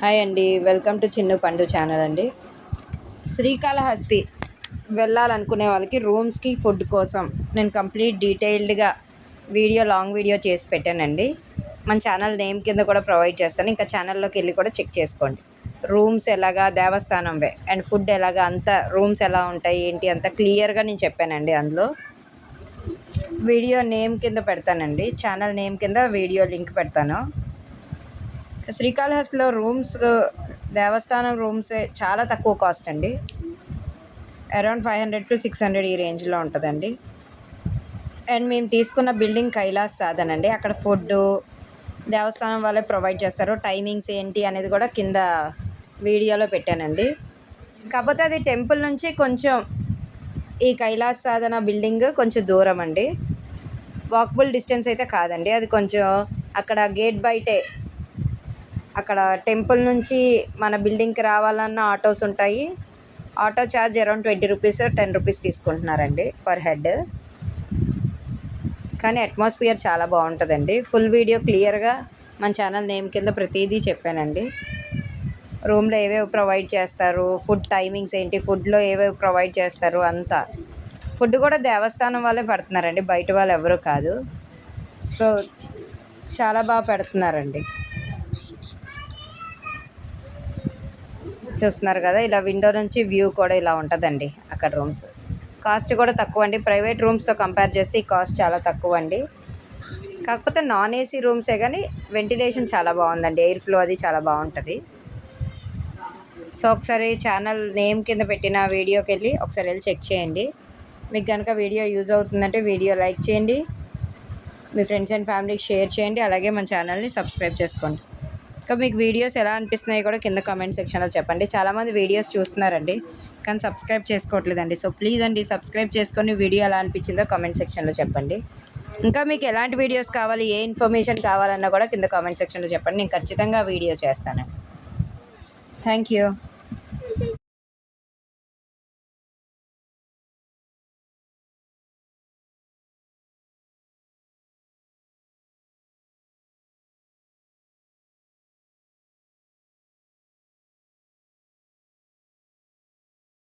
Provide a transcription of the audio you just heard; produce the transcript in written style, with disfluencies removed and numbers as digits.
Hi అండి, welcome to Chinnu పండు channel అండి. శ్రీకాళహస్తి వెళ్ళాలనుకునే వాళ్ళకి రూమ్స్కి ఫుడ్ కోసం నేను కంప్లీట్ డీటెయిల్డ్గా లాంగ్ వీడియో చేసి పెట్టానండి. మన ఛానల్ నేమ్ కింద కూడా ప్రొవైడ్ చేస్తాను. ఇంకా ఛానల్లోకి వెళ్ళి కూడా చెక్ చేసుకోండి. రూమ్స్ ఎలాగా, దేవస్థానంవే అండ్ ఫుడ్ ఎలాగా, అంతా రూమ్స్ ఎలా ఉంటాయి ఏంటి అంత క్లియర్గా నేను చెప్పానండి. అందులో వీడియో నేమ్ కింద పెడతానండి, ఛానల్ నేమ్ కింద వీడియో లింక్ పెడతాను. శ్రీకాళహస్తిలో రూమ్స్, దేవస్థానం రూమ్సే చాలా తక్కువ కాస్ట్ అండి. అరౌండ్ 500 to 600 ఈ రేంజ్లో ఉంటుందండి. అండ్ మేము తీసుకున్న బిల్డింగ్ కైలాస్ సాధన్ అండి. అక్కడ ఫుడ్డు దేవస్థానం వాళ్ళే ప్రొవైడ్ చేస్తారు. టైమింగ్స్ ఏంటి అనేది కూడా కింద వీడియోలో పెట్టానండి. కాకపోతే అది టెంపుల్ నుంచి కొంచెం ఈ కైలాస్ సాధన బిల్డింగ్ కొంచెం దూరం అండి. వాకబుల్ డిస్టెన్స్ అయితే కాదండి. అది కొంచెం అక్కడ గేట్ బయటే, అక్కడ టెంపుల్ నుంచి మన బిల్డింగ్కి రావాలన్న ఆటోస్ ఉంటాయి. Auto charge around 20 rupees 10 rupees తీసుకుంటున్నారండి పర్ హెడ్. కానీ అట్మాస్ఫియర్ చాలా బాగుంటుందండి. ఫుల్ వీడియో క్లియర్గా మన ఛానల్ నేమ్ కింద ప్రతిదీ చెప్పానండి. రూమ్లో ఏవేవి ప్రొవైడ్ చేస్తారు, ఫుడ్ టైమింగ్స్ ఏంటి, ఫుడ్లో ఏవేవి ప్రొవైడ్ చేస్తారు, అంతా. ఫుడ్ కూడా దేవస్థానం వాళ్ళే పెడుతున్నారండి, బయట వాళ్ళు ఎవరు కాదు. సో చాలా బాగా పెడుతున్నారండి. చూస్తున్నారు కదా, ఇలా విండో నుంచి వ్యూ కూడా ఇలా ఉంటుందండి. అక్కడ రూమ్స్ కాస్ట్ కూడా తక్కువ అండి. ప్రైవేట్ రూమ్స్తో కంపేర్ చేస్తే ఈ కాస్ట్ చాలా తక్కువ అండి. కాకపోతే నాన్ ఏసీ రూమ్సే కానీ వెంటిలేషన్ చాలా బాగుందండి. ఎయిర్ ఫ్లో అది చాలా బాగుంటుంది. సో ఒకసారి ఛానల్ నేమ్ కింద పెట్టిన వీడియోకి వెళ్ళి ఒకసారి వెళ్ళి చెక్ చేయండి. మీకు కనుక వీడియో యూజ్ అవుతుందంటే వీడియో లైక్ చేయండి, మీ ఫ్రెండ్స్ అండ్ ఫ్యామిలీకి షేర్ చేయండి. అలాగే మన ఛానల్ని సబ్స్క్రైబ్ చేసుకోండి. ఇంకా మీకు వీడియోస్ ఎలా అనిపిస్తున్నాయో కూడా కింద కామెంట్ సెక్షన్లో చెప్పండి. చాలామంది వీడియోస్ చూస్తున్నారండి కానీ సబ్స్క్రైబ్ చేసుకోవట్లేదండి. సో ప్లీజ్ అండి, సబ్స్క్రైబ్ చేసుకొని వీడియో ఎలా అనిపించిందో కామెంట్ సెక్షన్లో చెప్పండి. ఇంకా మీకు ఎలాంటి వీడియోస్ కావాలి, ఏ ఇన్ఫర్మేషన్ కావాలన్నా కూడా కింద కామెంట్ సెక్షన్లో చెప్పండి. నేను ఖచ్చితంగా వీడియో చేస్తాను. Thank you.